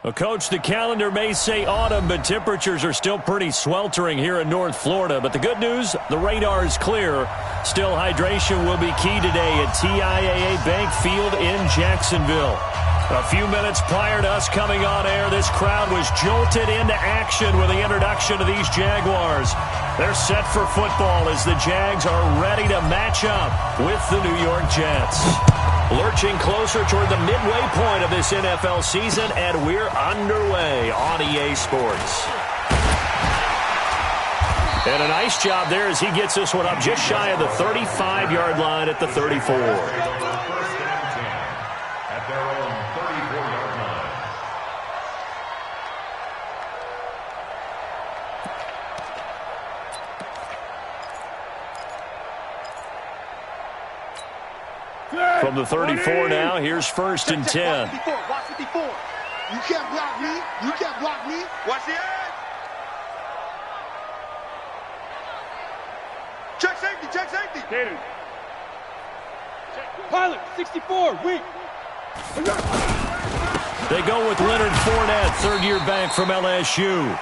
Well, Coach, the calendar may say autumn, but temperatures are still pretty sweltering here in North Florida. But the good news, the radar is clear. Still, hydration will be key today at TIAA Bank Field in Jacksonville. A few minutes prior to us coming on air, this crowd was jolted into action with the introduction of these Jaguars. They're set for football as the Jags are ready to match up with the New York Jets. Lurching closer toward the midway point of this NFL season, and we're underway on EA Sports. And a nice job there as he gets this one up just shy of the 35-yard line at the 34. At their own 34-yard line. From the 34 now, here's 1st and 10. Watch 54. You can't block me. You can't block me. Watch the edge. Check safety. Check safety. Gator. Pilot, 64, weak. They go with Leonard Fournette, third-year back from LSU.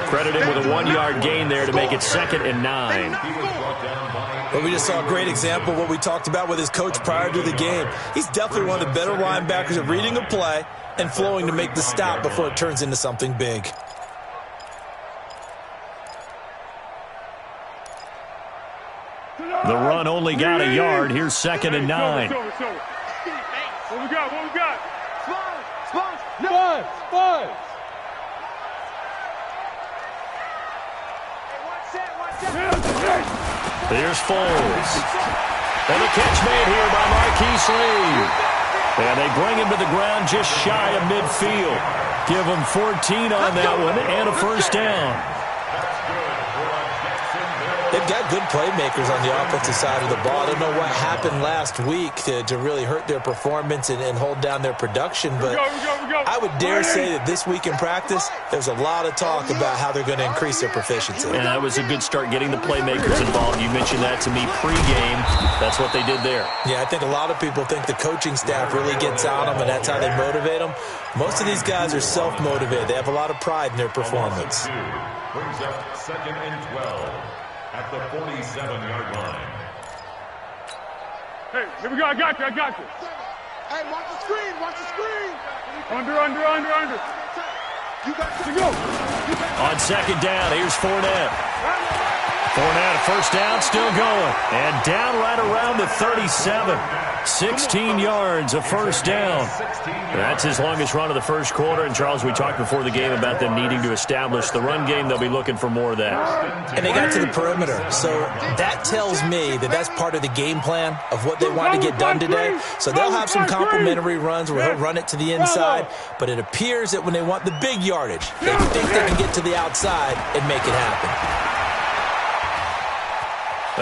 Credited with a 1-yard gain there to make it 2nd and 9. Well, we just saw a great example of what we talked about with his coach prior to the game. He's definitely one of the better linebackers at reading a play and flowing to make the stop before it turns into something big. The run only got a yard. Here's 2nd and 9. What we got? What we got? Sponge. Sponge. Sponge. Here's Foles. And the catch made here by Marquise Lee. And they bring him to the ground just shy of midfield. Give him 14 on that one and a 1st down. They've got good playmakers on the offensive side of the ball. I don't know what happened last week to really hurt their performance and hold down their production, but I would dare say that this week in practice, there's a lot of talk about how they're going to increase their proficiency. And that was a good start getting the playmakers involved. You mentioned that to me pregame. That's what they did there. Yeah, I think a lot of people think the coaching staff really gets on them, and that's how they motivate them. Most of these guys are self-motivated. They have a lot of pride in their performance. Brings up 2nd and 12. At the 47-yard line. Hey, here we go. I got you. I got you. Hey, watch the screen. Watch the screen. Under. You got to go. On 2nd down, here's Fournette. Fournette, a 1st down, still going. And down right around the 37. 16 yards, a 1st down. That's his longest run of the first quarter. And, Charles, we talked before the game about them needing to establish the run game. They'll be looking for more of that. And they got to the perimeter. So that tells me that that's part of the game plan of what they want to get done today. So they'll have some complimentary runs where he'll run it to the inside. But it appears that when they want the big yardage, they think they can get to the outside and make it happen.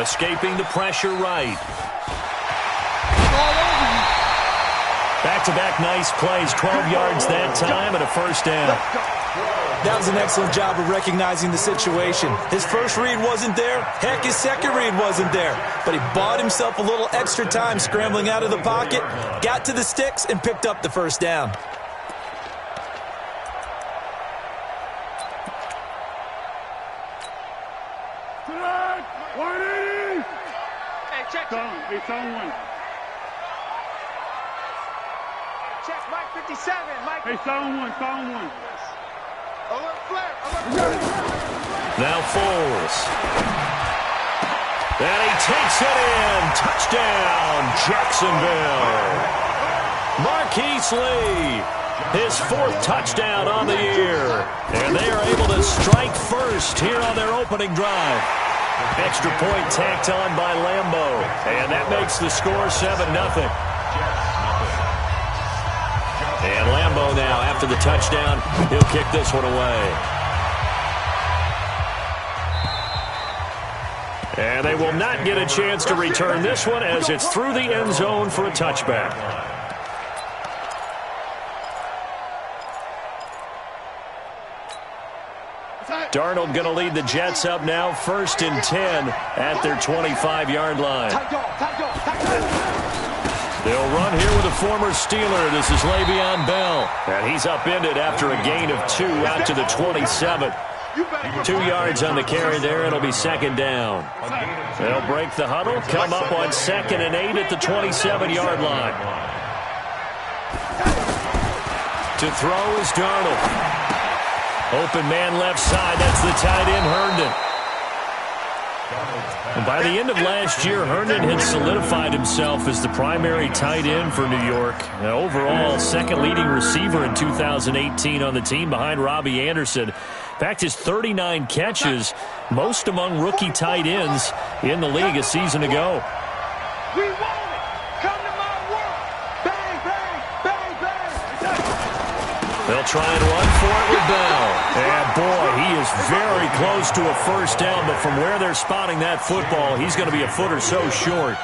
Escaping the pressure right. Back-to-back nice plays, 12 yards that time and a 1st down. That was an excellent job of recognizing the situation. His first read wasn't there. Heck, his second read wasn't there. But he bought himself a little extra time scrambling out of the pocket, got to the sticks, and picked up the 1st down. It's on 1. check Mike 57. Mike. Hey, sound one. Alert flare. Alert flare. Now Foles. And he takes it in. Touchdown, Jacksonville. Marquise Lee, his 4th touchdown on the year. And they are able to strike first here on their opening drive. Extra point tacked on by Lambeau. And that makes the score 7-0. And Lambeau now, after the touchdown, he'll kick this one away. And they will not get a chance to return this one as it's through the end zone for a touchback. Darnold going to lead the Jets up now, 1st and 10 at their 25-yard line. They'll run here with a former Steeler. This is Le'Veon Bell. And he's upended after a gain of 2 out to the 27. 2 yards on the carry there. It'll be second down. They'll break the huddle, come up on 2nd and 8 at the 27-yard line. To throw is Darnold. Open man left side. That's the tight end, Herndon. And by the end of last year, Herndon had solidified himself as the primary tight end for New York. And overall, second leading receiver in 2018 on the team behind Robbie Anderson. In fact, his 39 catches, most among rookie tight ends in the league a season ago. We want it. Come to my world. Bang, bang, bang, bang. They'll try and run for it with Bell. And boy, he is very close to a first down, but from where they're spotting that football, he's going to be a foot or so short.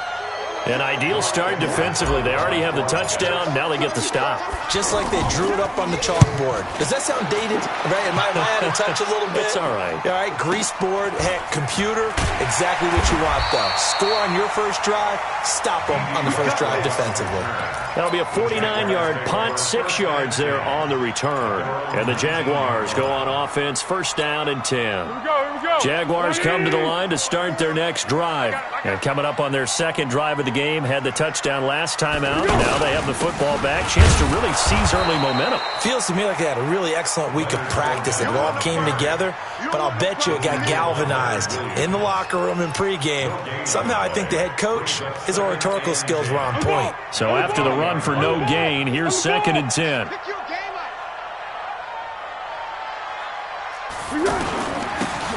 An ideal start defensively. They already have the touchdown. Now they get the stop. Just like they drew it up on the chalkboard. Does that sound dated? Right? Am I out of touch a little bit? It's all right. All right, grease board, heck, computer, exactly what you want, though. Score on your first drive, stop them on the first drive defensively. That'll be a 49-yard punt, 6 yards there on the return. And the Jaguars go on offense, first down and 10. Here we go. Jaguars come to the line to start their next drive. And coming up on their second drive of the game, had the touchdown last time out. Now they have the football back. Chance to really seize early momentum. Feels to me like they had a really excellent week of practice. It all came together, but I'll bet you it got galvanized in the locker room in pregame. Somehow I think the head coach, his oratorical skills were on point. So after the run for no gain, here's 2nd and 10.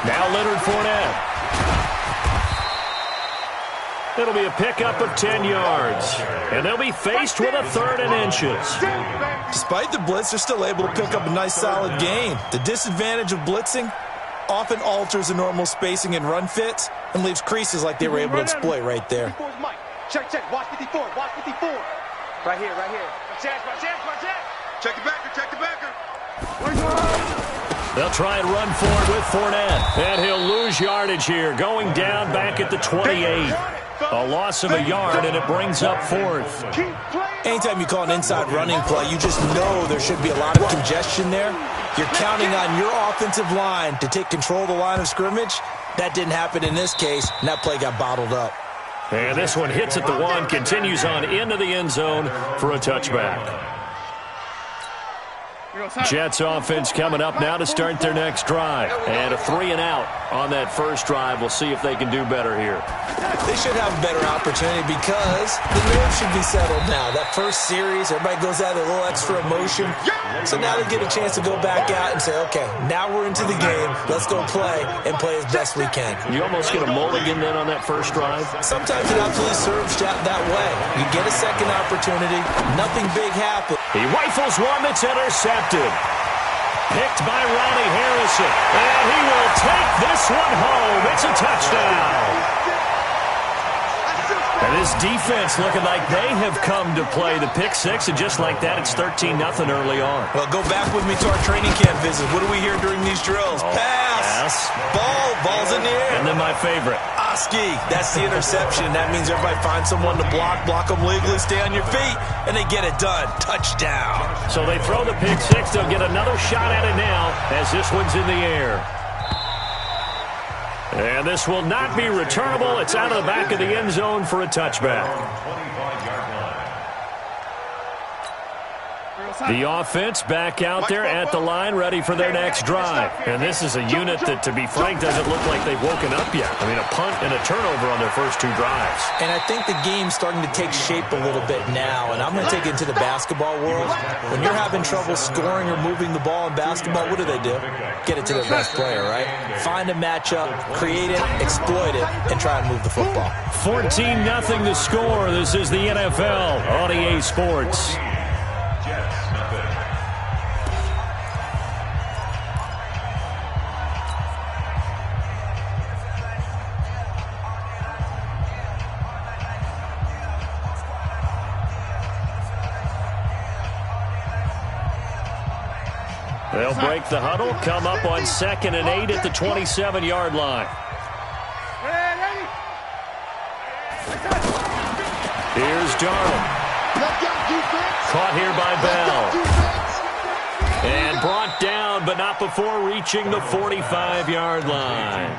Now Leonard Fournette. It'll be a pickup of 10 yards. And they'll be faced with a 3rd and inches. Despite the blitz, they're still able to pick up a nice solid gain. The disadvantage of blitzing often alters the normal spacing and run fits and leaves creases like they were able to exploit right there. Check, check. Watch 54. Watch 54. Right here, right here. Check. Check the backer. Check the backer. They'll try and run for it with Fournette. And he'll lose yardage here. Going down back at the 28. A loss of a yard, and it brings up 4th. Anytime you call an inside running play, you just know there should be a lot of congestion there. You're counting on your offensive line to take control of the line of scrimmage. That didn't happen in this case, and that play got bottled up. And this one hits at the 1, continues on into the end zone for a touchback. Jets offense coming up now to start their next drive. And a 3 and out on that first drive. We'll see if they can do better here. They should have a better opportunity because the nerves should be settled now. That first series, everybody goes out with a little extra emotion. So now they get a chance to go back out and say, okay, now we're into the game. Let's go play and play as best we can. You almost get a mulligan then on that first drive? Sometimes it absolutely serves that way. You get a second opportunity. Nothing big happens. He rifles one that's intercepted. Picked by Ronnie Harrison. And he will take this one home. It's a touchdown. And this defense looking like they have come to play the pick 6, and just like that, it's 13-0 early on. Well, go back with me to our training camp visit. What do we hear during these drills? Pass. Ball's in the air. And then my favorite. Oski, that's the interception. That means everybody finds someone to block them legally, stay on your feet, and they get it done. Touchdown. So they throw the pick 6. They'll get another shot at it now as this one's in the air. And this will not be returnable. It's out of the back of the end zone for a touchback. The offense back out there at the line, ready for their next drive. And this is a unit that, to be frank, doesn't look like they've woken up yet. I mean, a punt and a turnover on their first 2 drives. And I think the game's starting to take shape a little bit now. And I'm going to take it into the basketball world. When you're having trouble scoring or moving the ball in basketball, what do? Get it to their best player, right? Find a matchup, create it, exploit it, and try and move the football. 14-0 the score. This is the NFL on EA Sports. They'll break the huddle, come up on 2nd and 8 at the 27-yard line. Here's Darnold. Caught here by Bell. And brought down, but not before reaching the 45-yard line.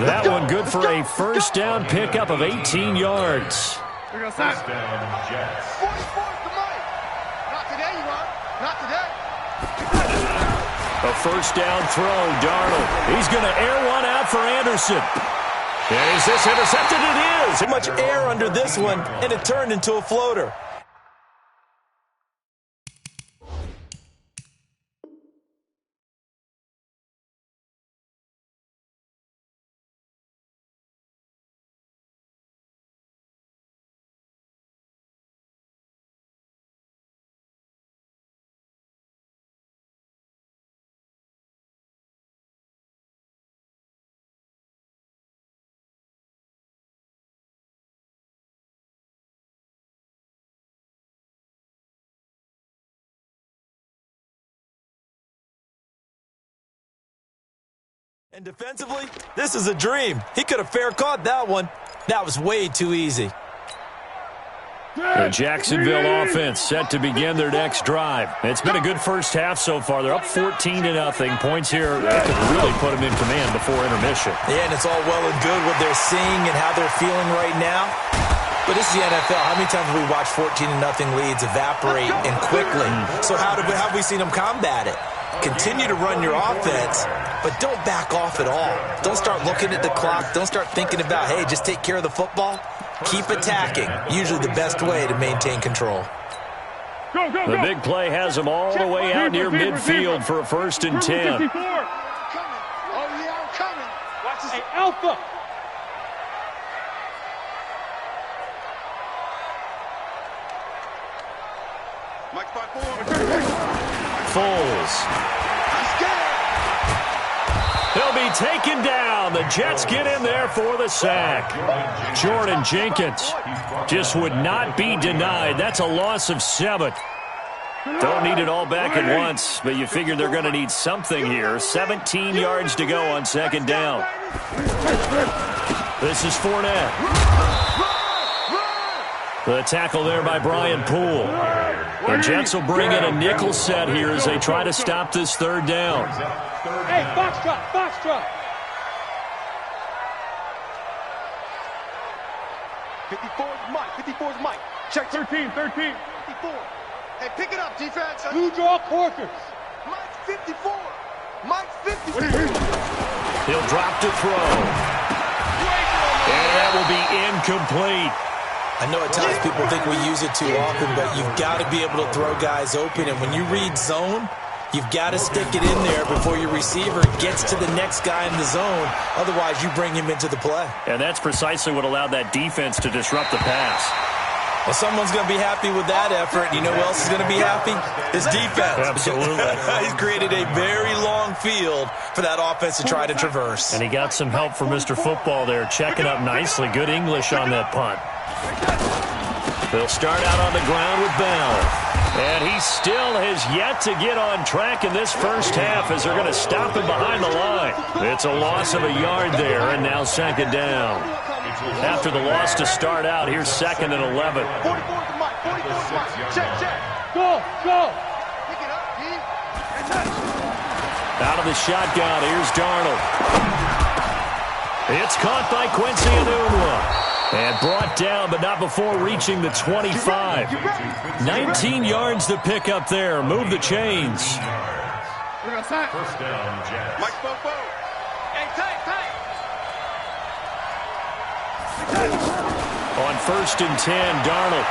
That one good for a first down pickup of 18 yards. First down, Jets. 44's the mic. Not today, you are. Not today. A first down throw, Darnold. He's going to air one out for Anderson. Is this intercepted? It is. Too much air under this one, and it turned into a floater. And defensively, this is a dream. He could have fair caught that one. That was way too easy. The Jacksonville offense set to begin their next drive. It's been a good first half so far. They're up 14-0. Points here that could really put them in command before intermission. Yeah, and it's all well and good what they're seeing and how they're feeling right now. But this is the NFL. How many times have we watched 14-0 leads evaporate and quickly? So how have we seen them combat it? Continue to run your offense, but don't back off at all. Don't start looking at the clock. Don't start thinking about, hey, just take care of the football. Keep attacking. Usually the best way to maintain control. The big play has them all the way out near midfield for a 1st and 10. Oh, yeah, I'm coming. Watch this. Hey, Alpha. Mike 5-4. Foles. He'll be taken down. The Jets get in there for the sack. Jordan Jenkins just would not be denied. That's a loss of 7. Don't need it all back at once, but you figure they're going to need something here. 17 yards to go on 2nd down. This is Fournette. The tackle there by Brian Poole. The Jets will bring in a nickel set here as they try to stop this 3rd down. Hey, Foxtrot, Foxtrot. 54's Mike. 54's Mike. Check 13. 54. Hey, pick it up, defense. Two draw quarters. Mike 54. Mike 54. He'll drop to throw. And that will be incomplete. I know at times people think we use it too often, but you've got to be able to throw guys open. And when you read zone, you've got to stick it in there before your receiver gets to the next guy in the zone. Otherwise, you bring him into the play. And that's precisely what allowed that defense to disrupt the pass. Well, someone's going to be happy with that effort. You know who else is going to be happy? His defense. Absolutely. He's created a very long field for that offense to try to traverse. And he got some help from Mr. Football there, checking up nicely. Good English on that punt. They'll start out on the ground with Bell. And he still has yet to get on track in this first half as they're going to stop him behind the line. It's a loss of a yard there, and now 2nd down. After the loss to start out, here's 2nd and 11. 44's Mike. 44's Mike. Check. Go. Pick it up, D. Out of the shotgun, here's Darnold. It's caught by Quincy Enunwa. And brought down, but not before reaching the 25. 19 yards to pick up there. Move the chains. First down, Jets. Mike 4-4. Hey, tight. On 1st and 10, Darnold.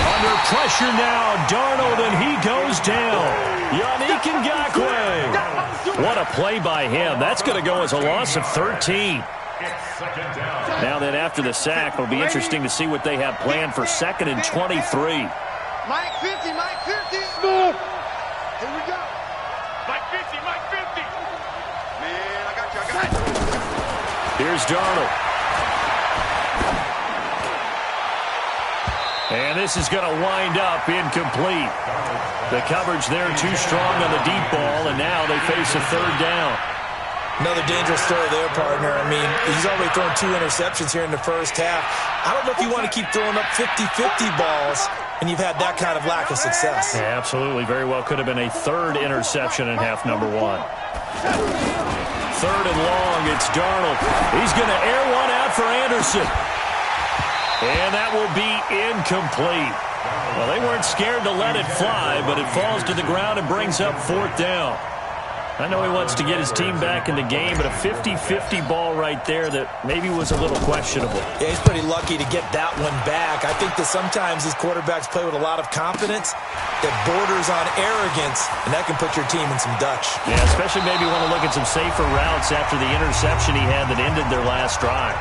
Under pressure now, Darnold, and he goes down. Yannick Ngakoue. What a play by him. That's going to go as a loss of 13. Now then, after the sack, it'll be interesting to see what they have planned for 2nd and 23. Mike 50. Smooth. Here we go. Mike 50. Man, I got you. Here's Darnold. And this is going to wind up incomplete. The coverage there too strong on the deep ball, and now they face a 3rd down. Another dangerous throw there, partner. I mean, he's already thrown 2 interceptions here in the first half. I don't know if you want to keep throwing up 50-50 balls and you've had that kind of lack of success. Yeah, absolutely. Very well could have been a third interception in half number one. Third and long, it's Darnold. He's going to air one out for Anderson. And that will be incomplete. Well, they weren't scared to let it fly, but it falls to the ground and brings up fourth down. I know he wants to get his team back in the game, but a 50-50 ball right there that maybe was a little questionable. Yeah, he's pretty lucky to get that one back. I think that sometimes these quarterbacks play with a lot of confidence that borders on arrogance, and that can put your team in some Dutch. Yeah, especially maybe want to look at some safer routes after the interception he had that ended their last drive.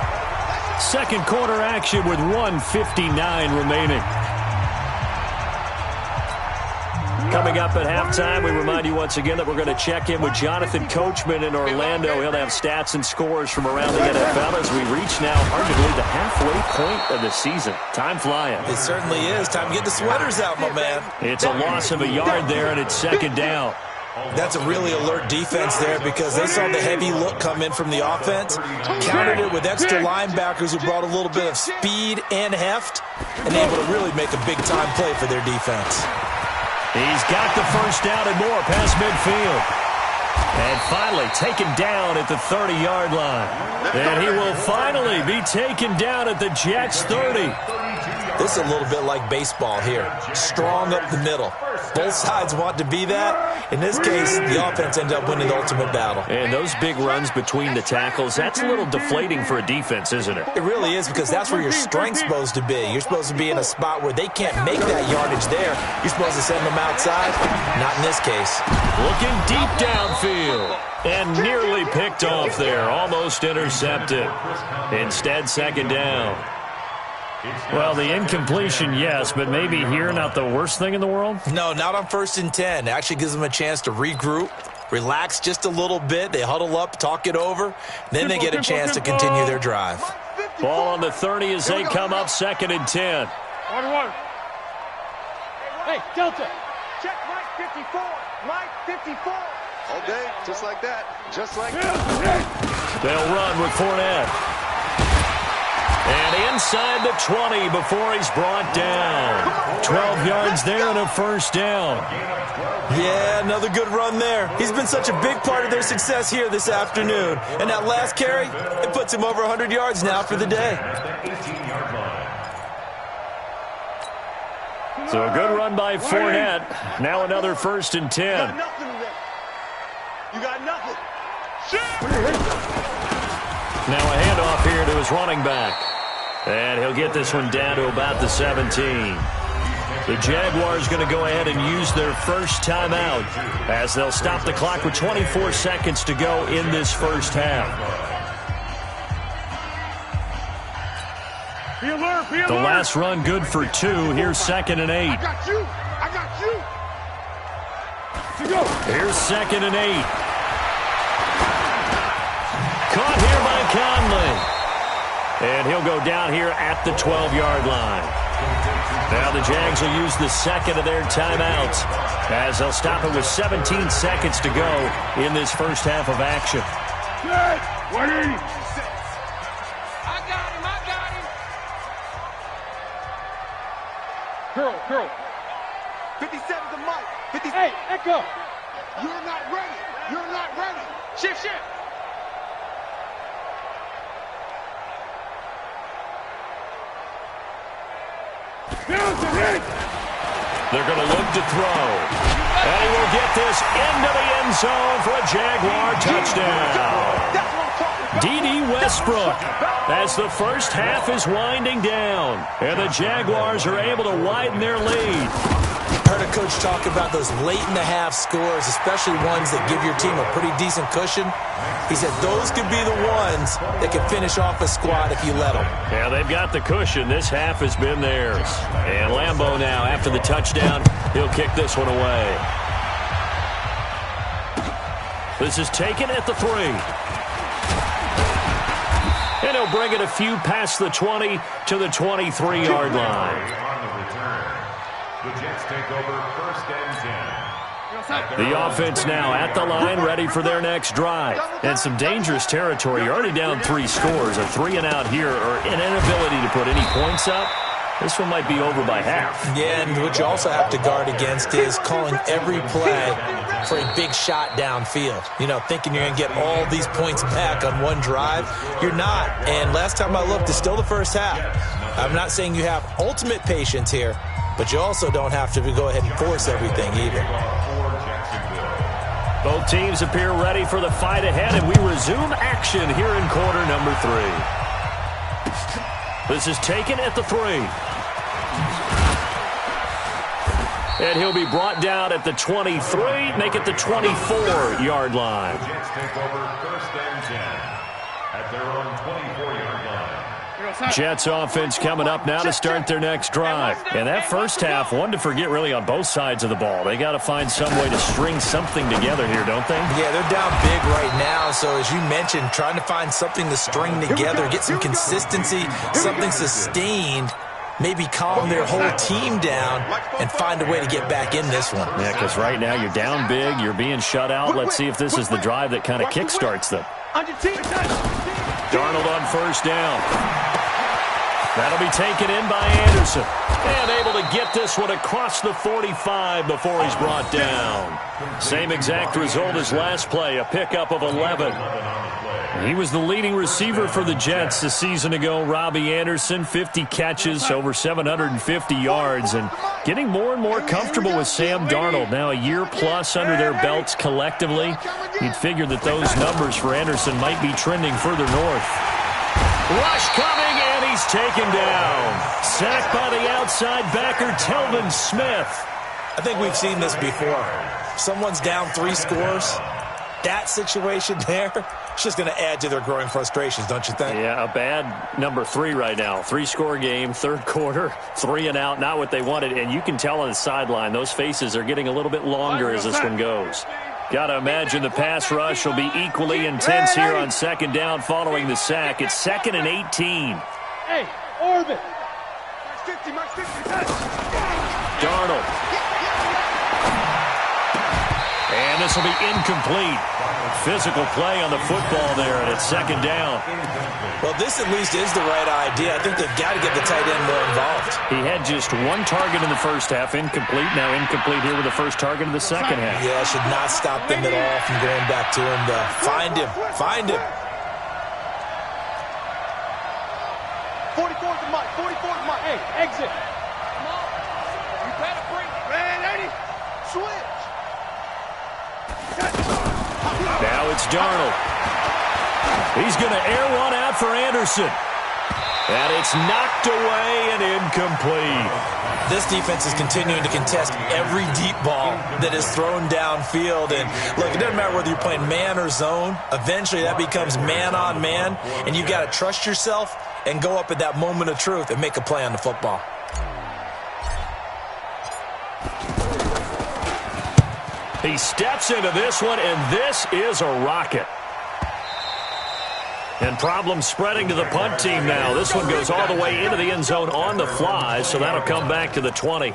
Second quarter action with 1:59 remaining. Coming up at halftime, we remind you once again that we're going to check in with Jonathan Coachman in Orlando. He'll have stats and scores from around the NFL as we reach now arguably the halfway point of the season. Time flying. It certainly is. Time to get the sweaters out, my man. It's a loss of a yard there, and it's second down. That's a really alert defense there because they saw the heavy look come in from the offense, countered it with extra linebackers who brought a little bit of speed and heft, and able to really make a big-time play for their defense. He's got the first down and more past midfield. And finally taken down at the 30-yard line. And he will finally be taken down at the Jets' 30. This is a little bit like baseball here. Strong up the middle. Both sides want to be that. In this case, the offense ended up winning the ultimate battle. And those big runs between the tackles, that's a little deflating for a defense, isn't it? It really is because that's where your strength's supposed to be. You're supposed to be in a spot where they can't make that yardage there. You're supposed to send them outside. Not in this case. Looking deep downfield. And nearly picked off there. Almost intercepted. Instead, second down. Well, the incompletion, yes, but maybe here not the worst thing in the world? No, not on 1st and 10. It actually gives them a chance to regroup, relax just a little bit. They huddle up, talk it over. Then they get a chance to continue their drive. Ball on the 30 as they come up 2nd and 10. Hey, Delta. Check Mike 54. Mike 54. All day, just like that. Just like that. They'll run with Fournette. And inside the 20 before he's brought down. 12 yards there and a first down. Yeah, another good run there. He's been such a big part of their success here this afternoon. And that last carry, it puts him over 100 yards now for the day. So a good run by Fournette. Now another 1st and 10. You got nothing today. You got nothing. Now a handoff here to his running back. And he'll get this one down to about the 17. The Jaguars going to go ahead and use their first timeout as they'll stop the clock with 24 seconds to go in this first half. Be alert, be alert. The last run good for 2. Here's 2nd and 8. I got you. I got you. To go. Here's 2nd and 8. Caught here by Conley. And he'll go down here at the 12-yard line. Now the Jags will use the second of their timeouts as they'll stop it with 17 seconds to go in this first half of action. 180. I got him. I got him. Curl. 57 to Mike. 57. Hey, Echo. You're not ready. You're not ready. Shift. They're going to look to throw. And he will get this into the end zone for a Jaguar touchdown. D.D. Westbrook as the first half is winding down. And the Jaguars are able to widen their lead. Heard a coach talk about those late-in-the-half scores, especially ones that give your team a pretty decent cushion. He said those could be the ones that can finish off a squad if you let them. Yeah, they've got the cushion. This half has been theirs. And Lambeau now, after the touchdown, he'll kick this one away. This is taken at the 3. And he'll bring it a few past the 20 to the 23-yard line. The Jets take over 1st and 10. The offense now at the line, ready for their next drive. And some dangerous territory. You're already down 3 scores. A 3-and-out here, or an inability to put any points up. This one might be over by half. Yeah, and what you also have to guard against is calling every play for a big shot downfield. You know, thinking you're going to get all these points back on one drive. You're not. And last time I looked, it's still the first half. I'm not saying you have ultimate patience here, but you also don't have to go ahead and force everything either. Both teams appear ready for the fight ahead, and we resume action here in quarter number 3. This is taken at the 3. And he'll be brought down at the 23, make it the 24-yard line. Jets take over 1st and 10 at their own 24-yard line. Jets offense coming up now to start their next drive. And that first half, one to forget really on both sides of the ball. They got to find some way to string something together here, don't they? Yeah, they're down big right now. So as you mentioned, trying to find something to string together, get some consistency, something sustained, maybe calm their whole team down and find a way to get back in this one. Yeah, because right now you're down big, you're being shut out. Let's see if this is the drive that kind of kickstarts them. Darnold on first down. That'll be taken in by Anderson. And able to get this one across the 45 before he's brought down. Same exact result as last play, a pickup of 11. He was the leading receiver for the Jets a season ago. Robbie Anderson, 50 catches, over 750 yards, and getting more and more comfortable with Sam Darnold. Now a year plus under their belts collectively. You'd figure that those numbers for Anderson might be trending further north. Rush coming, and he's taken down. Sacked by the outside backer, Telvin Smith. I think we've seen this before. Someone's down 3 scores. That situation there, it's just going to add to their growing frustrations, don't you think? Yeah, a bad number 3 right now. 3-score game, third quarter, 3 and out, not what they wanted. And you can tell on the sideline, those faces are getting a little bit longer as this one goes. Got to imagine the pass rush will be equally intense here on second down following the sack. It's 2nd and 18. Hey, orbit. Darnold. And this will be incomplete. Physical play on the football there, and it's 2nd down. Well, this at least is the right idea. I think they've got to get the tight end more involved. He had just 1 target in the first half, incomplete. Now incomplete here with the first target of the second half. Yeah, should not stop them at all from going back to him to find him. Find him. 44 to Mike. 44 to Mike. Hey, exit. Come on. You better bring it. Man, Eddie. Switch. Now it's Darnold. He's going to air one out for Anderson. And it's knocked away and incomplete. This defense is continuing to contest every deep ball that is thrown downfield. And look, it doesn't matter whether you're playing man or zone. Eventually that becomes man on man. And you got to trust yourself and go up at that moment of truth and make a play on the football. He steps into this one, and this is a rocket. And problems spreading to the punt team now. This one goes all the way into the end zone on the fly, so that'll come back to the 20.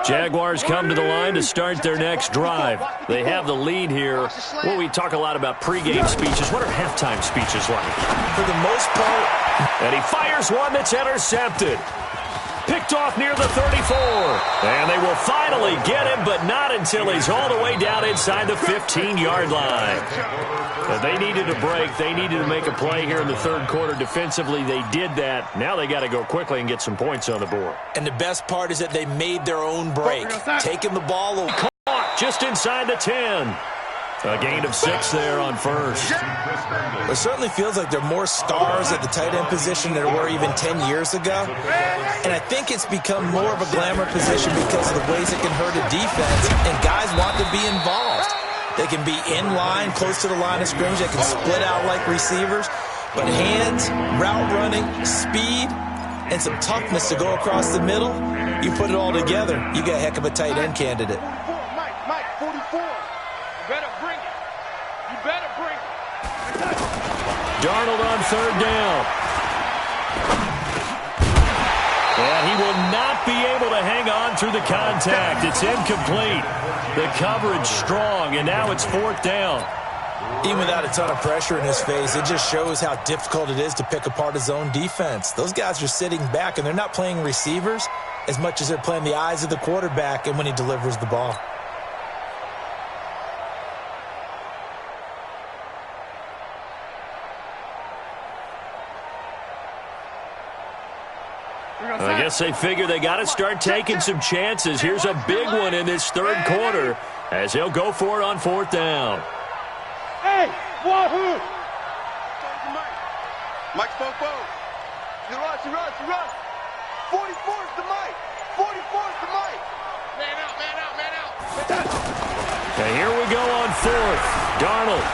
Jaguars come to the line to start their next drive. They have the lead here. Well, we talk a lot about pregame speeches. What are halftime speeches like? For the most part. And he fires one that's intercepted. Picked off near the 34. And they will finally get him, but not until he's all the way down inside the 15-yard line. But they needed a break. They needed to make a play here in the third quarter. Defensively, they did that. Now they got to go quickly and get some points on the board. And the best part is that they made their own break. Taking the ball away. Caught just inside the 10. A gain of 6 there on first. It certainly feels like there are more stars at the tight end position than there were even 10 years ago. And I think it's become more of a glamour position because of the ways it can hurt a defense, and guys want to be involved. They can be in line, close to the line of scrimmage. They can split out like receivers. But hands, route running, speed, and some toughness to go across the middle, you put it all together, you got a heck of a tight end candidate. Mike, 44. You better bring it. You better bring it. Darnold on third down. And he will not be able to hang on through the contact. It's incomplete. The coverage strong, and now it's 4th down. Even without a ton of pressure in his face, it just shows how difficult it is to pick apart his own defense. Those guys are sitting back, and they're not playing receivers as much as they're playing the eyes of the quarterback and when he delivers the ball. I guess they figure they got to start taking some chances. Here's a big one in this third quarter as he'll go for it on fourth down. Hey, wahoo! Mike spoke both. You rush. 44's the Mike. 44's the Mike. Man out. And here we go on fourth. Darnold.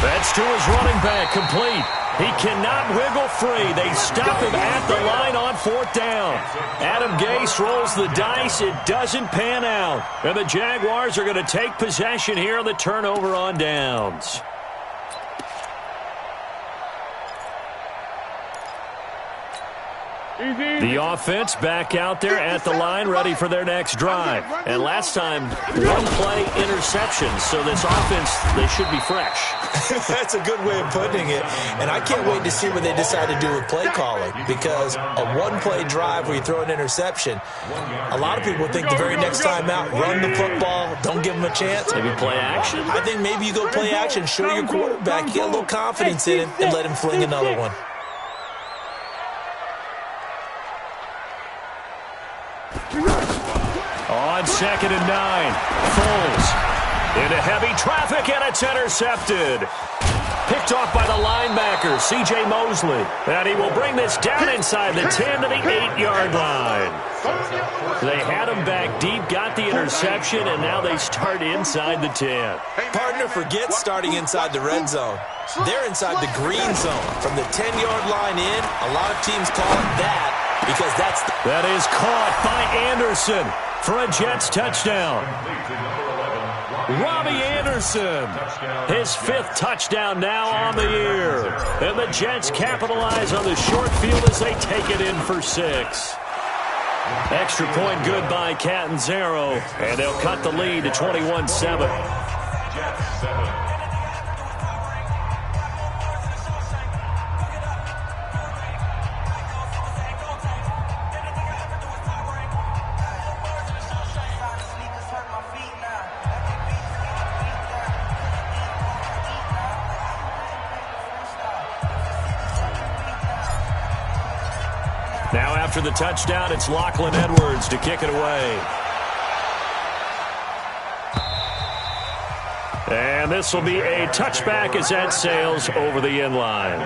That's to his running back, complete. He cannot wiggle free. They stop him at the line on fourth down. Adam Gase rolls the dice. It doesn't pan out. And the Jaguars are going to take possession here on the turnover on downs. The offense back out there at the line, ready for their next drive. And last time, one-play interception. So this offense, they should be fresh. That's a good way of putting it. And I can't wait to see what they decide to do with play calling, because a one-play drive where you throw an interception, a lot of people think the very next time out, run the football, don't give them a chance. Maybe play action? I think maybe you go play action, show your quarterback, get a little confidence in him, and let him fling another one. On 2nd and 9, Foles into heavy traffic, and it's intercepted. Picked off by the linebacker, C.J. Mosley. And he will bring this down inside the 10 to the 8-yard line. They had him back deep, got the interception, and now they start inside the 10. Partner, forget starting inside the red zone. They're inside the green zone. From the 10-yard line in, a lot of teams call it that because that's... That is caught by Anderson for a Jets touchdown. Robbie Anderson, his 5th touchdown now on the year. And the Jets capitalize on the short field as they take it in for 6. Extra point good by Catanzaro, and they'll cut the lead to 21-7. Now after the touchdown, it's Lachlan Edwards to kick it away. And this will be a touchback as that sails over the end line.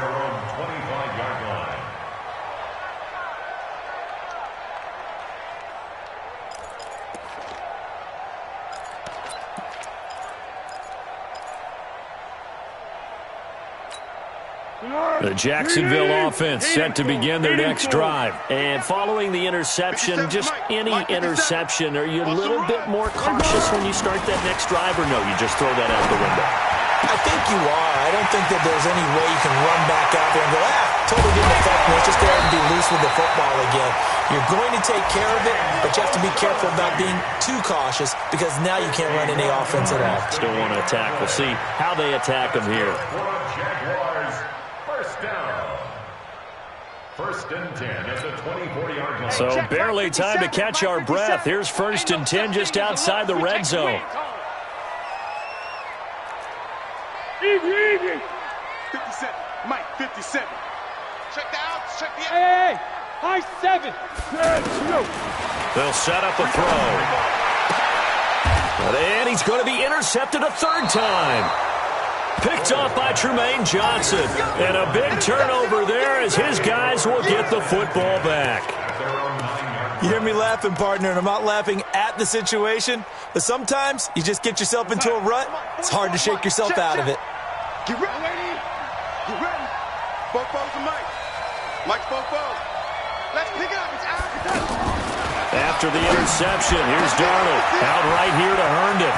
The Jacksonville offense set to begin their next drive. And following the interception, just any interception, are you a little bit more cautious when you start that next drive, or no, you just throw that out the window? I think you are. I don't think that there's any way you can run back out there and go, totally didn't affect me. Let's just go ahead and be loose with the football again. You're going to take care of it, but you have to be careful about being too cautious because now you can't run any offense at all. Still want to attack. We'll see how they attack them here. First and 10 at the 24-yard line. So barely time to catch our breath. Here's 1st and 10 just outside the red zone. Easy. 57. Mike, 57. Check the outs. Check the outs. Hey, high 7. They'll set up a throw. And he's going to be intercepted a 3rd time. Picked off by Trumaine Johnson. And a big turnover there as his guys will get the football back. You hear me laughing, partner, and I'm not laughing at the situation, but sometimes you just get yourself into a rut. It's hard to shake yourself out of it. Get ready. Get ready. Bofo's and Mike. Mike's Bofo. Let's pick it up. It's out. After the interception, here's Darnold out right here to Herndon.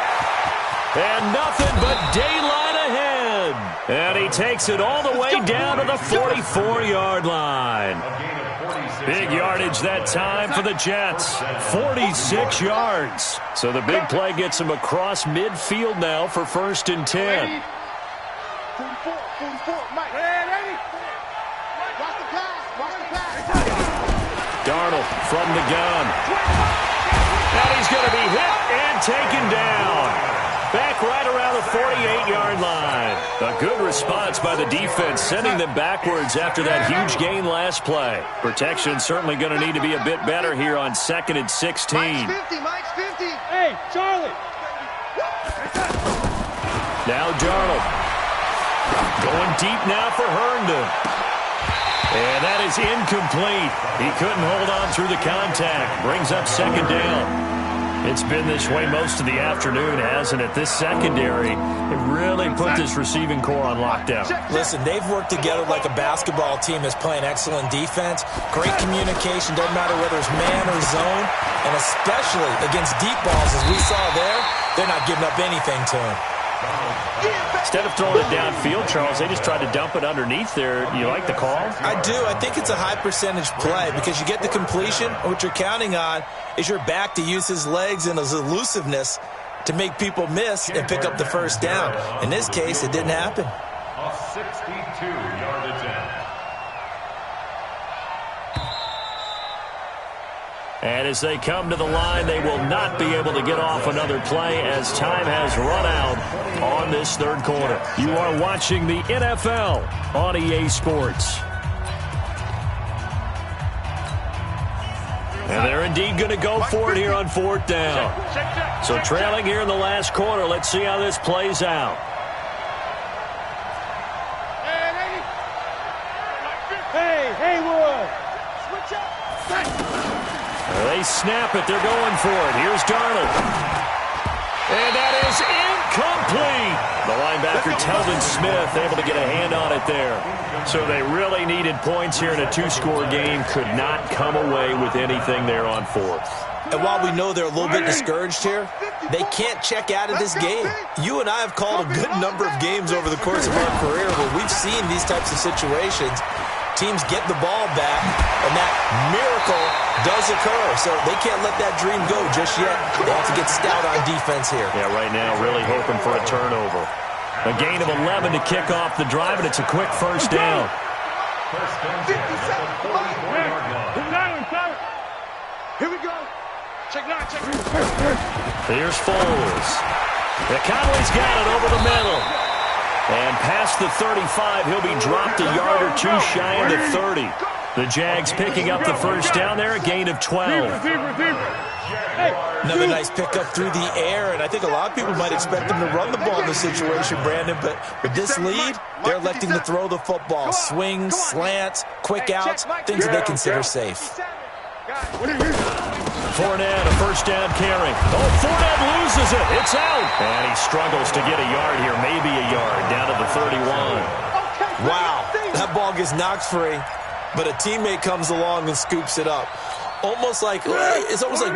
And nothing but daylight ahead. And he takes it all the way down to the 44-yard line. A gain of 46 Big yardage that time for the Jets. 46 yards. So the big play gets them across midfield now for 1st and 10. 44, Mike. Ready? Watch the pass. Darnold from the gun. And he's going to be hit and taken down. Back right around the 48-yard line. A good response by the defense, sending them backwards after that huge gain last play. Protection certainly going to need to be a bit better here on 2nd and 16. Mike's 50. Hey, Charlie. Now Darnold. Going deep now for Herndon. And that is incomplete. He couldn't hold on through the contact. Brings up 2nd down. It's been this way most of the afternoon, hasn't it? This secondary, it really put this receiving core on lockdown. Listen, they've worked together like a basketball team that's playing excellent defense. Great communication, doesn't matter whether it's man or zone. And especially against deep balls, as we saw there, they're not giving up anything to him. Instead of throwing it downfield, Charles, they just tried to dump it underneath there. You like the call? I do. I think it's a high percentage play because you get the completion. What you're counting on is your back to use his legs and his elusiveness to make people miss and pick up the 1st down. In this case, it didn't happen. A 62-yard attempt. And as they come to the line, they will not be able to get off another play as time has run out on this 3rd quarter. You are watching the NFL on EA Sports. And they're indeed going to go for it here on 4th down. So trailing here in the last quarter, let's see how this plays out. Hey, Haywood. Switch up. They snap it. They're going for it. Here's Darnold. And that is incomplete. The linebacker, Telvin Smith, able to get a hand on it there. So they really needed points here in a 2-score game. Could not come away with anything there on 4th. And while we know they're a little bit discouraged here, they can't check out of this game. You and I have called a good number of games over the course of our career where we've seen these types of situations. Teams get the ball back, and that miracle does occur. So they can't let that dream go just yet. They have to get stout on defense here. Yeah, right now really hoping for a turnover. A gain of 11 to kick off the drive, and it's a quick 1st down. Here we go. Check now, check. Here's Foles. Conley's got it over the middle. And past the 35, he'll be dropped a yard or 2 shy of the 30. The Jags picking up the 1st down there, a gain of 12. Another nice pickup through the air, and I think a lot of people might expect them to run the ball in this situation, Brandon, but with this lead, they're electing to throw the football. Swings, slants, quick outs, things that they consider safe. Fournette, a 1st down carry. Oh, Fournette loses it. It's out. And he struggles to get a yard here, maybe a yard, down to the 31. Wow, that ball gets knocked free, but a teammate comes along and scoops it up. It's almost like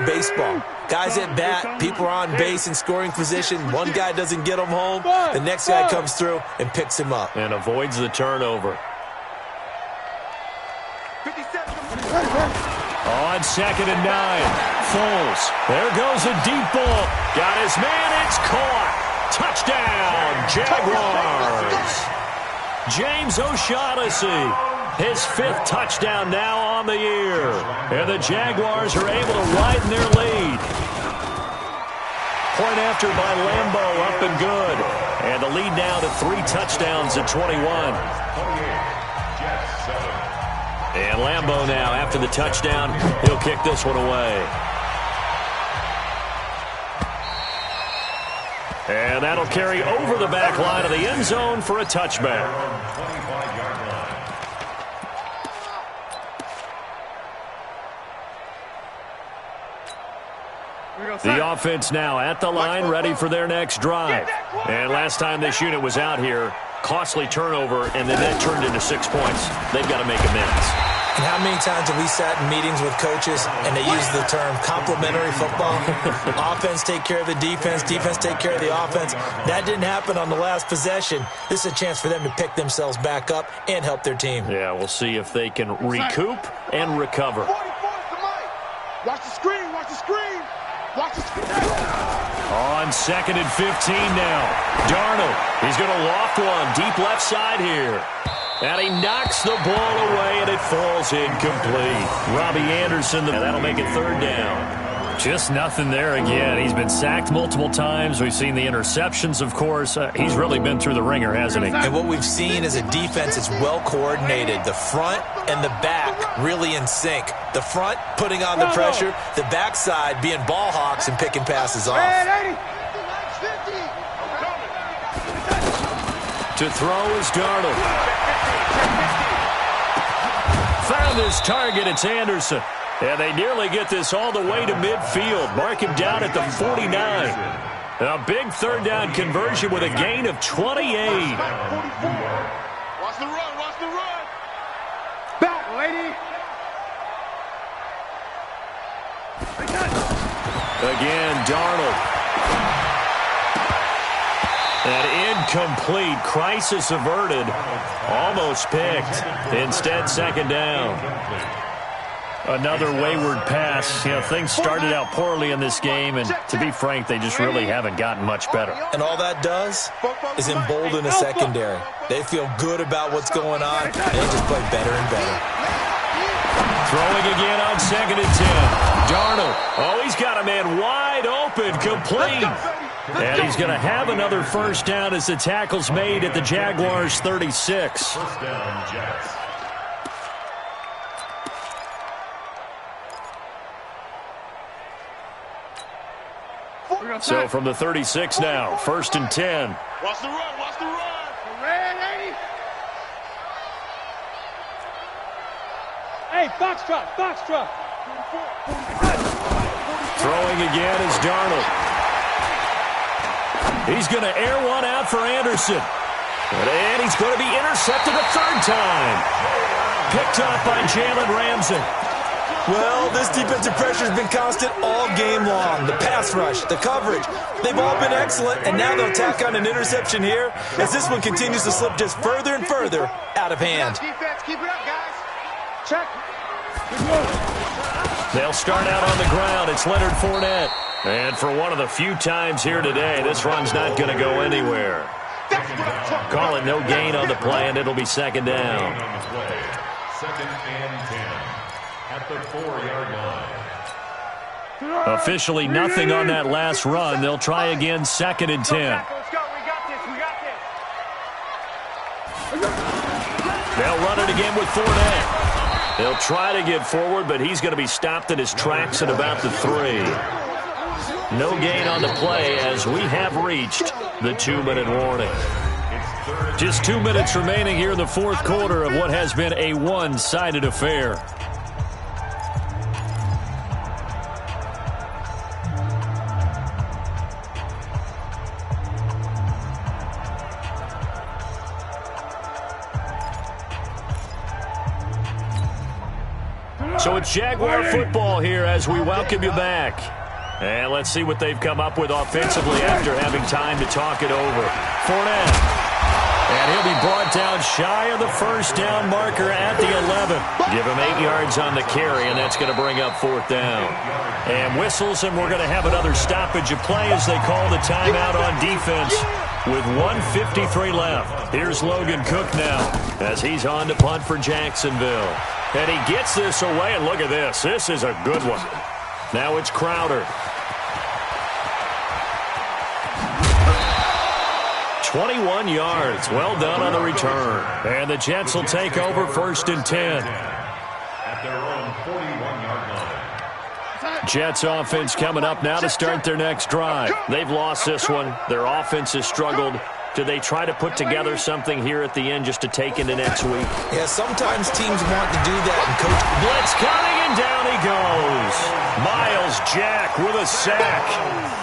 baseball. Guys at bat, people are on base in scoring position. One guy doesn't get him home. The next guy comes through and picks him up. And avoids the turnover. 57. On 2nd and 9, Foles. There goes a deep ball. Got his man. It's caught. Touchdown, Jaguars. James O'Shaughnessy, his 5th touchdown now on the year. And the Jaguars are able to widen their lead. Point after by Lambeau, up and good. And the lead now to 3 touchdowns at 21. And Lambeau now, after the touchdown, he'll kick this one away. And that'll carry over the back line of the end zone for a touchback. The offense now at the line, ready for their next drive. And last time this unit was out here, costly turnover, and then that turned into 6 points. They've got to make amends. And how many times have we sat in meetings with coaches and they use the term complementary football? Offense take care of the defense, defense take care of the offense. That didn't happen on the last possession. This is a chance for them to pick themselves back up and help their team. Yeah, we'll see if they can recoup and recover. Watch the screen, watch the screen, watch the screen. On 2nd and 15 now. Darnold, he's going to loft one deep left side here. And he knocks the ball away, and it falls incomplete. Robbie Anderson, and that'll make it 3rd down. Just nothing there again. He's been sacked multiple times. We've seen the interceptions, of course. He's really been through the ringer, hasn't he? And what we've seen is a defense that's well coordinated. The front and the back really in sync. The front putting on the pressure, the backside being ball hawks and picking passes off. To throw is Darnold. Found his target. It's Anderson. And they nearly get this all the way to midfield. Mark him down at the 49. A big 3rd down conversion with a gain of 28. Watch the run, watch the run. Back, lady. Again, Darnold. An incomplete, crisis averted, almost picked. Instead, 2nd down. Another wayward pass. You know, things started out poorly in this game, and to be frank, they just really haven't gotten much better. And all that does is embolden a secondary. They feel good about what's going on, and they just play better and better. Throwing again on 2nd and 10. Darnold. Oh, he's got a man wide open, complete. And he's going to have another 1st down as the tackle's made at the Jaguars' 36. 1st down, Jets. So from the 36 now, 1st and 10. Watch the run, watch the run. Red, lady. Hey, box truck. Throwing again is Darnold. He's going to air one out for Anderson. And he's going to be intercepted a 3rd time. Picked up by Jalen Ramsey. Well, this defensive pressure has been constant all game long. The pass rush, the coverage, they've all been excellent, and now they'll tack on an interception here as this one continues to slip just further and further out of hand. Defense, keep it up, guys. Check. They'll start out on the ground. It's Leonard Fournette. And for one of the few times here today, this run's not going to go anywhere. Call it no gain on the play, and it'll be 2nd down. 2nd and 10 at the 4-yard line. Officially nothing on that last run. They'll try again 2nd and 10. Let's go. We got this. They'll run it again with Fournette. They'll try to get forward, but he's going to be stopped in his tracks at about the 3. No gain on the play as we have reached the 2-minute warning. Just 2 minutes remaining here in the 4th quarter of what has been a one-sided affair. So it's Jaguar football here as we welcome you back. And let's see what they've come up with offensively after having time to talk it over. Fournette. And he'll be brought down shy of the 1st down marker at the 11. Give him 8 yards on the carry, and that's going to bring up 4th down. And whistles, and we're going to have another stoppage of play as they call the timeout on defense with 1:53 left. Here's Logan Cook now as he's on to punt for Jacksonville. And he gets this away, and look at this. This is a good one. Now it's Crowder. 21 yards. Well done on the return. And the Jets will take over 1st and 10. At their own 41-yard line. Jets offense coming up now to start their next drive. They've lost this one. Their offense has struggled. Do they try to put together something here at the end just to take into next week? Yeah, sometimes teams want to do that. And Coach Blitz coming and down down he goes. Miles Jack with a sack.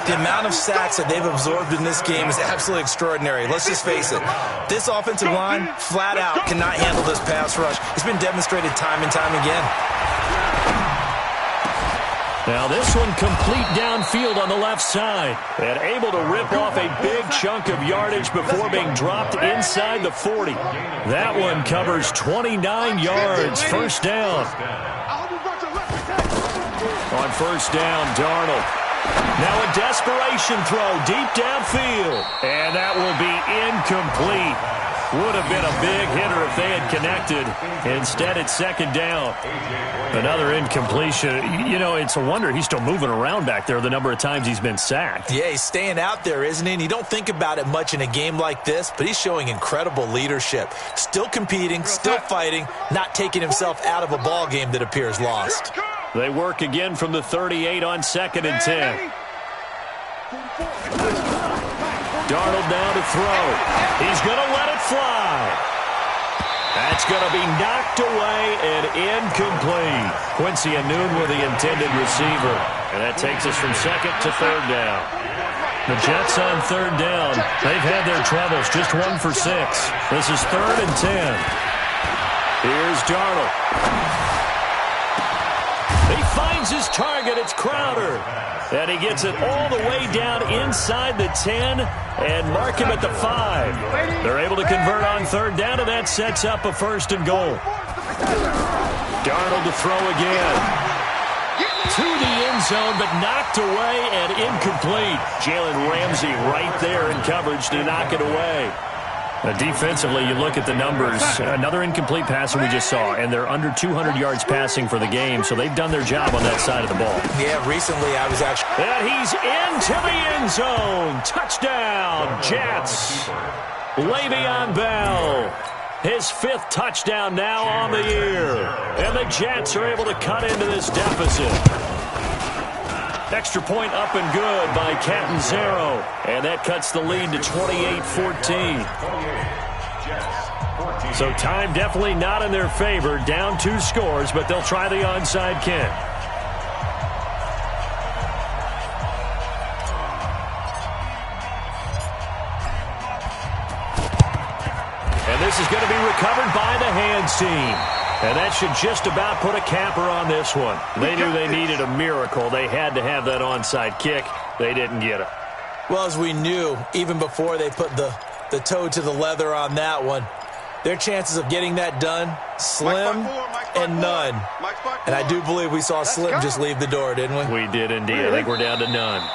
The amount of sacks that they've absorbed in this game is absolutely extraordinary. Let's just face it. This offensive line, flat out, cannot handle this pass rush. It's been demonstrated time and time again. Now this one complete downfield on the left side. And able to rip off a big chunk of yardage before being dropped inside the 40. That one covers 29 yards. First down. On first down, Darnold. Now a desperation throw deep downfield. And that will be incomplete. Would have been a big hitter if they had connected. Instead, it's second down. Another incompletion. You know, it's a wonder he's still moving around back there the number of times he's been sacked. Yeah, he's staying out there, isn't he? And you don't think about it much in a game like this, but he's showing incredible leadership. Still competing, still fighting, not taking himself out of a ball game that appears lost. They work again from the 38 on 2nd and 10. Darnold down to throw. He's going to let it fly. That's going to be knocked away and incomplete. Quincy Anoon with the intended receiver. And that takes us from 2nd to 3rd down. The Jets on 3rd down. They've had their troubles. Just 1 for 6. This is 3rd and 10. Here's Darnold. He finds his target. It's Crowder. And he gets it all the way down inside the 10 and mark him at the 5. They're able to convert on 3rd down, and that sets up a 1st and goal. Darnold to throw again. To the end zone, but knocked away and incomplete. Jalen Ramsey right there in coverage to knock it away. Defensively, you look at the numbers. Another incomplete pass that we just saw, and they're under 200 yards passing for the game, so they've done their job on that side of the ball. Yeah, recently I was actually... And he's into the end zone. Touchdown, Jets. Le'Veon Bell. His 5th touchdown now on the year. And the Jets are able to cut into this deficit. Extra point up and good by Catanzaro. And that cuts the lead to 28-14. So time definitely not in their favor. Down 2 scores, but they'll try the onside kick. And this is going to be recovered by the hands team. And that should just about put a capper on this one. They knew they needed a miracle. They had to have that onside kick. They didn't get it. Well, as we knew, even before they put the toe to the leather on that one, their chances of getting that done, slim and none. And I do believe we saw Slim just leave the door, didn't we? We did indeed. I think we're down to none.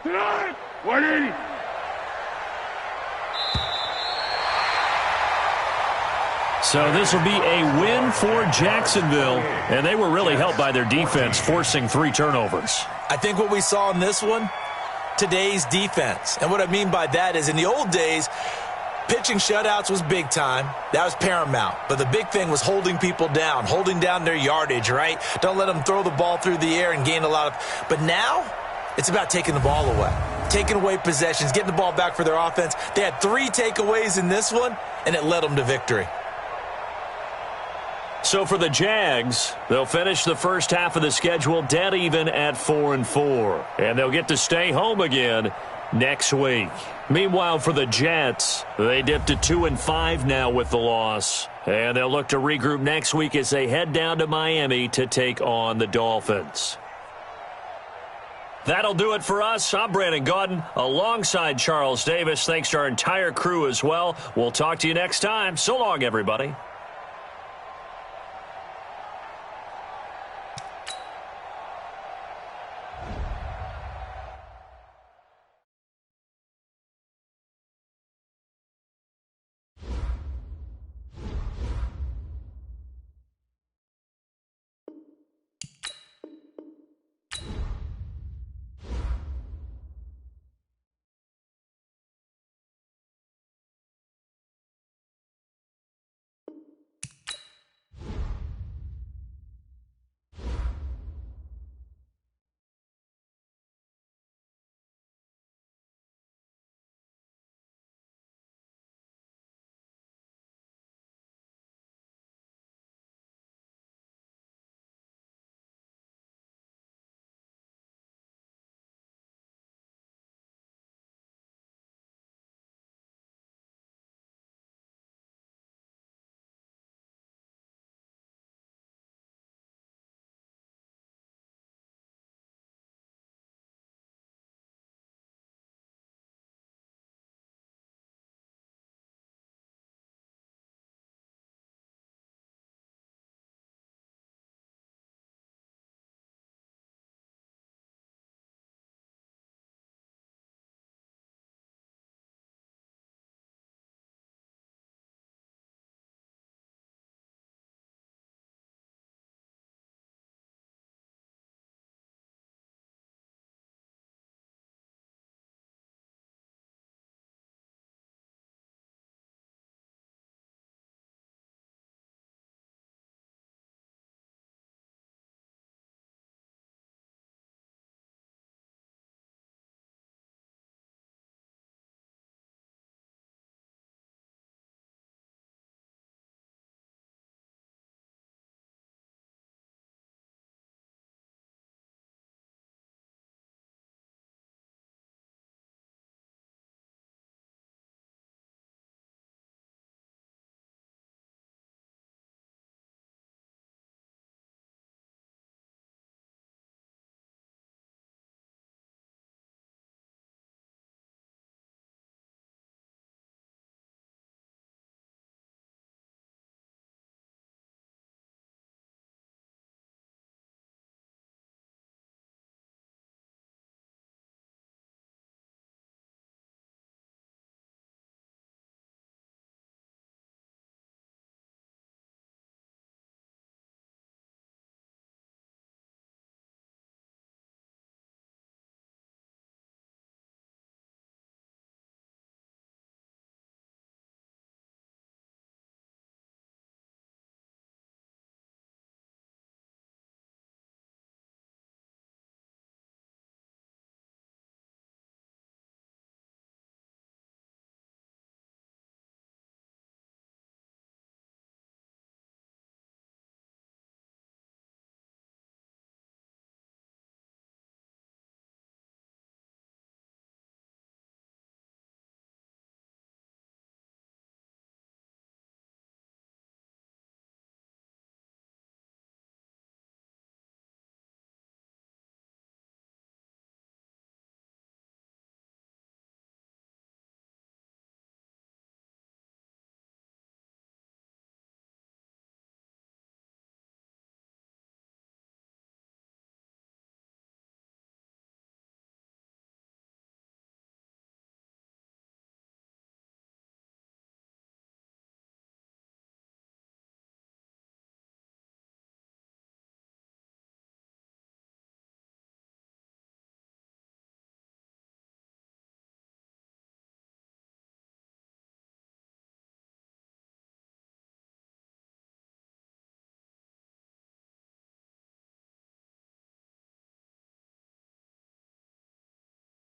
Tonight, 180. So this will be a win for Jacksonville, and they were really helped by their defense forcing 3 turnovers. I think what we saw in this one, today's defense. And what I mean by that is in the old days, pitching shutouts was big time. That was paramount. But the big thing was holding people down, holding down their yardage, right? Don't let them throw the ball through the air and gain a lot of... But now, it's about taking the ball away, taking away possessions, getting the ball back for their offense. They had 3 takeaways in this one, and it led them to victory. So for the Jags, they'll finish the first half of the schedule dead even at 4-4. And they'll get to stay home again next week. Meanwhile, for the Jets, they dipped to 2-5 now with the loss. And they'll look to regroup next week as they head down to Miami to take on the Dolphins. That'll do it for us. I'm Brandon Gaudin alongside Charles Davis. Thanks to our entire crew as well. We'll talk to you next time. So long, everybody.